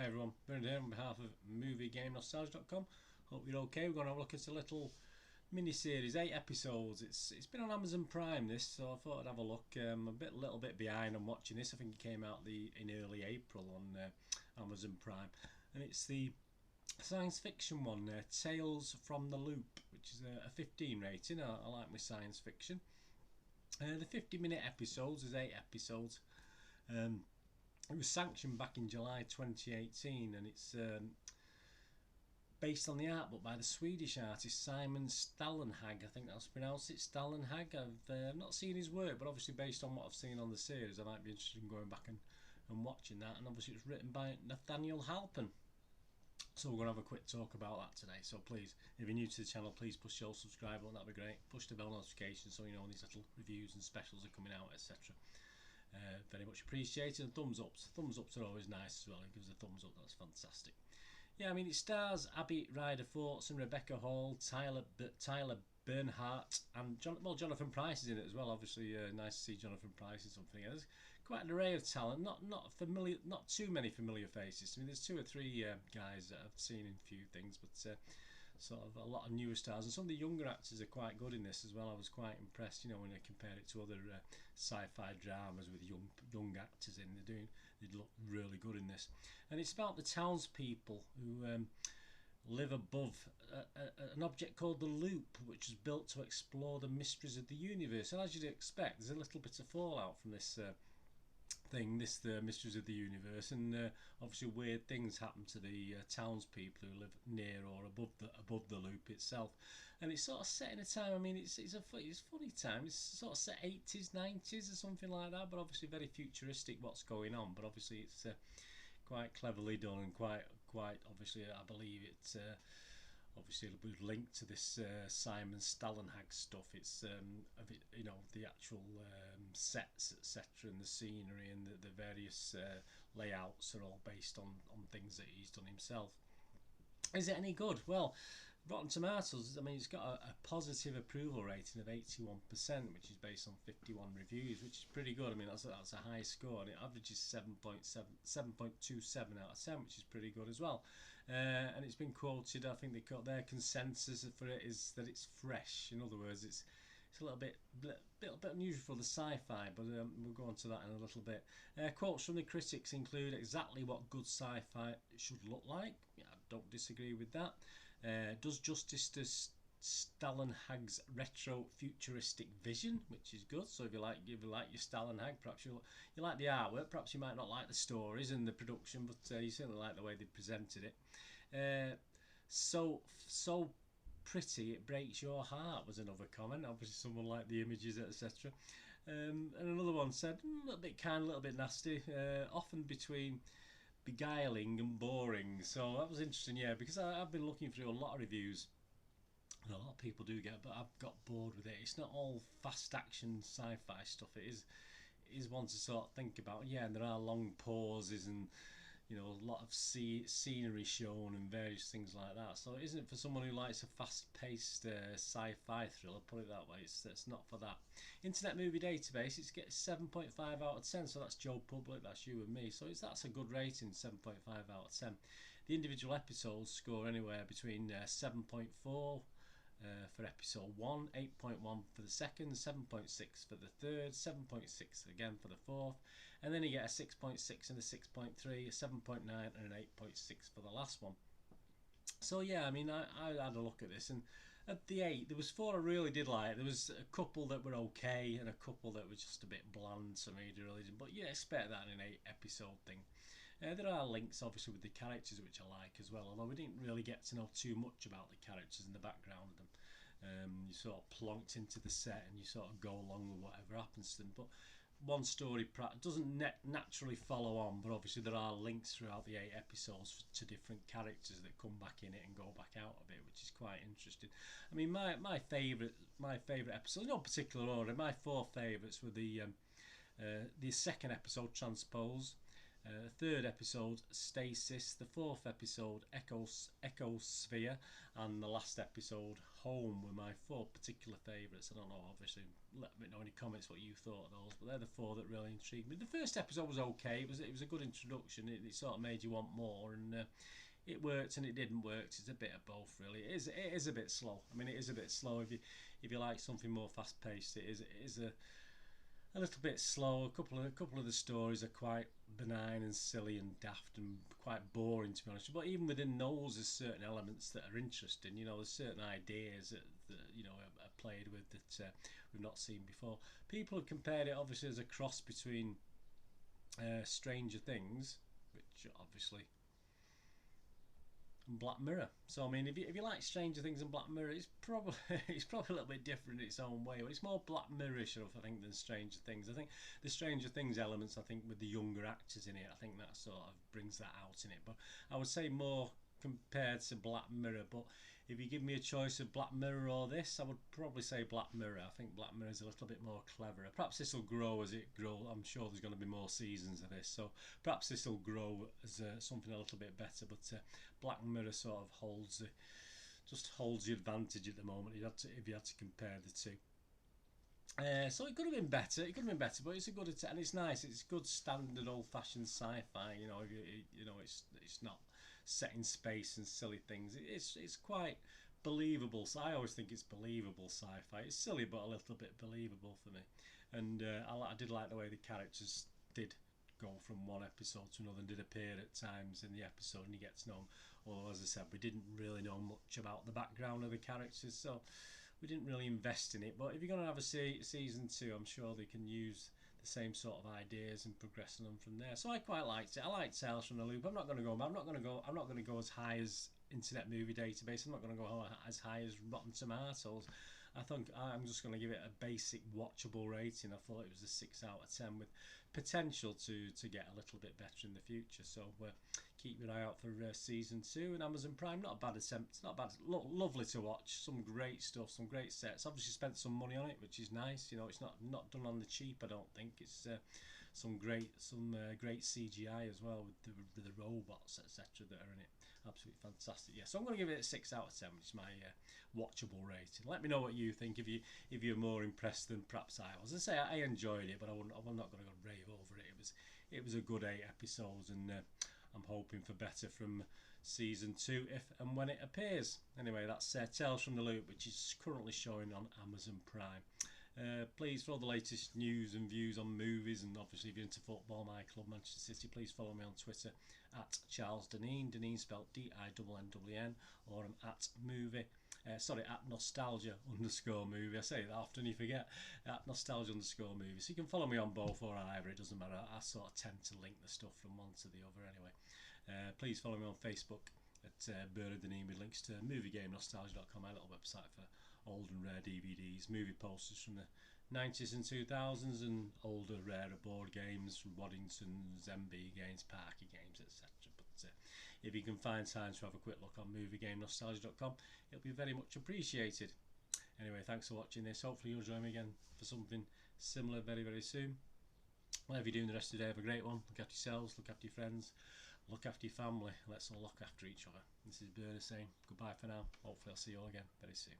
Hi everyone, Bernard here on behalf of MovieGameNostalgia.com. Hope you're okay. We're going to have a look at a little mini-series, 8 episodes. It's been on Amazon Prime this, so I thought I'd have a look. I'm a little bit behind on watching this. I think it came out in early April on Amazon Prime, and it's the science fiction one, Tales from the Loop, which is a 15 rating. I like my science fiction. The 50-minute episodes, there's 8 episodes. It was sanctioned back in July 2018, and it's based on the art book by the Swedish artist Simon Stallenhag. I think that's pronounced it, Stallenhag. I've not seen his work, but obviously based on what I've seen on the series, I might be interested in going back and watching that. And obviously it's written by Nathaniel Halpern. So we're going to have a quick talk about that today. So please, if you're new to the channel, please push your subscribe button, that'd be great. Push the bell notification so you know when these little reviews and specials are coming out, etc. Very much appreciated. And thumbs ups are always nice as well. It gives a thumbs up, that's fantastic. Yeah, I mean, it stars Abby Ryder Fortson, Rebecca Hall, Tyler Bernhardt, and Jonathan Pryce is in it as well. Obviously, nice to see Jonathan Pryce in something else. Quite an array of talent. Not familiar, not too many familiar faces. I mean, there's 2 or 3 guys that I've seen in a few things, but sort of a lot of newer stars, and some of the younger actors are quite good in this as well. I was quite impressed, you know, when I compared it to other sci-fi dramas with young actors in. They look really good in this, and it's about the townspeople who live above an object called the Loop, which is built to explore the mysteries of the universe. And as you'd expect, there's a little bit of fallout from this the mysteries of the universe, and obviously weird things happen to the townspeople who live near or above the loop itself. And it's sort of set in a time, I mean, it's a funny time. It's sort of set 80s, 90s or something like that, but obviously very futuristic what's going on. But obviously it's quite cleverly done, and quite obviously, I believe it's obviously it'll be linked to this Simon Stallenhag stuff. It's you know, the actual sets, etc., and the scenery and the various layouts are all based on things that he's done himself. Is it any good? Well, Rotten Tomatoes, I mean, it's got a positive approval rating of 81%, which is based on 51 reviews, which is pretty good. I mean, that's a high score, and it averages 7.27 out of 10, which is pretty good as well. And it's been quoted, I think their consensus for it is that it's fresh. In other words, it's a little bit unusual for the sci-fi, but we'll go on to that in a little bit. Quotes from the critics include exactly what good sci-fi should look like. Yeah, I don't disagree with that. Does justice to Stallenhag's retro futuristic vision, which is good. So if you like your Stallenhag, perhaps you like the artwork, perhaps you might not like the stories and the production, but you certainly like the way they presented it. So pretty it breaks your heart was another comment. Obviously someone liked the images, etc. And another one said a little bit kind, a little bit nasty, often between beguiling and boring. So that was interesting, yeah, because I've been looking through a lot of reviews, and a lot of people do get, but I've got bored with it. It's not all fast action sci-fi stuff. It is one to sort of think about. Yeah, and there are long pauses and, you know, a lot of scenery shown and various things like that. So it isn't for someone who likes a fast-paced sci-fi thriller, put it that way. It's not for that. Internet Movie Database, it's getting 7.5 out of 10, so that's Joe Public, that's you and me. So that's a good rating, 7.5 out of 10. The individual episodes score anywhere between 7.4 for episode 1, 8.1 for the second, 7.6 for the third, 7.6 again for the fourth, and then you get a 6.6 and a 6.3, a 7.9 and an 8.6 for the last one. So yeah, I mean, I had a look at this, and at the 8, there was 4 I really did like. There was a couple that were okay, and a couple that were just a bit bland to me, really. But you expect that in an 8 episode thing. There are links, obviously, with the characters, which I like as well, although we didn't really get to know too much about the characters and the background of them. You sort of plonked into the set and you sort of go along with whatever happens to them. But one story doesn't naturally follow on, but obviously there are links throughout the 8 episodes to different characters that come back in it and go back out of it, which is quite interesting. I mean, my favourite episode, no particular order, my 4 favourites were the second episode, Transpose, The third episode, Stasis. The fourth episode, Ecosphere. And the last episode, Home, were my four particular favourites. I don't know, obviously, let me know in the comments what you thought of those, but they're the four that really intrigued me. The first episode was okay. It was a good introduction. It sort of made you want more, and it worked and it didn't work. It's a bit of both, really. It is a bit slow. I mean, it is a bit slow. If you like something more fast paced, it is a little bit slow. A couple of the stories are quite benign and silly and daft and quite boring, to be honest. But even within those, there's certain elements that are interesting. You know, there's certain ideas that you know are played with that we've not seen before. People have compared it obviously as a cross between Stranger Things, which obviously, and Black Mirror. So I mean, if you like Stranger Things and Black Mirror, it's probably a little bit different in its own way, but it's more Black Mirror-ish, I think, than Stranger Things. I think the Stranger Things elements, I think, with the younger actors in it, I think that sort of brings that out in it. But I would say more compared to Black Mirror. But if you give me a choice of Black Mirror or this, I would probably say Black Mirror. I think Black Mirror is a little bit more clever. Perhaps this will grow as it grows. I'm sure there's going to be more seasons of this, so perhaps this will grow as something a little bit better. But Black Mirror sort of holds the advantage at the moment. If you had to compare the two. So it could have been better. But it's a good and it's nice. It's good standard old-fashioned sci-fi. You know, it's not set in space and silly things. It's quite believable. So I always think it's believable sci-fi. It's silly but a little bit believable for me. And I did like the way the characters did go from one episode to another and did appear at times in the episode, and you get to know them. Although, as I said, we didn't really know much about the background of the characters, so we didn't really invest in it. But if you're going to have a season 2, I'm sure they can use the same sort of ideas and progressing them from there. So I quite liked it. I liked Tales from the Loop. I'm not going to go as high as Internet Movie Database. I'm not going to go as high as Rotten Tomatoes. I think I'm just going to give it a basic watchable rating. I thought it was a 6 out of 10 with potential to get a little bit better in the future. So keep your eye out for season 2 and Amazon Prime. Not a bad attempt. Not bad. Lovely to watch. Some great stuff. Some great sets. Obviously spent some money on it, which is nice. You know, it's not done on the cheap. I don't think it's some great CGI as well with the robots, etc. that are in it. Absolutely fantastic. Yeah, so I'm going to give it a 6 out of 10, which is my watchable rating. Let me know what you think. If you're more impressed than perhaps I was. As I say, I enjoyed it, but I'm not going to go rave over it. It was a good 8 episodes, and I'm hoping for better from season 2 if and when it appears. Anyway, that's Tales from the Loop, which is currently showing on Amazon Prime. Please, for all the latest news and views on movies, and obviously if you're into football, my club Manchester City, please follow me on Twitter at Charles Deneen, Deneen spelled DINNWN, or I'm at nostalgia_movie. I say that often, you forget. At nostalgia_movie. So you can follow me on both or either, it doesn't matter. I sort of tend to link the stuff from one to the other anyway. Please follow me on Facebook at Bernard Deneen with links to moviegamenostalgia.com, my little website for old and rare DVDs, movie posters from the 90s and 2000s, and older, rarer board games from Waddington, Zemby games, Parky games, etc. But if you can find time to have a quick look on moviegamenostalgia.com, it'll be very much appreciated. Anyway, thanks for watching this. Hopefully you'll join me again for something similar very, very soon. Whatever you're doing the rest of the day, have a great one. Look after yourselves, look after your friends, look after your family. Let's all look after each other. This is Bernard saying goodbye for now. Hopefully I'll see you all again very soon.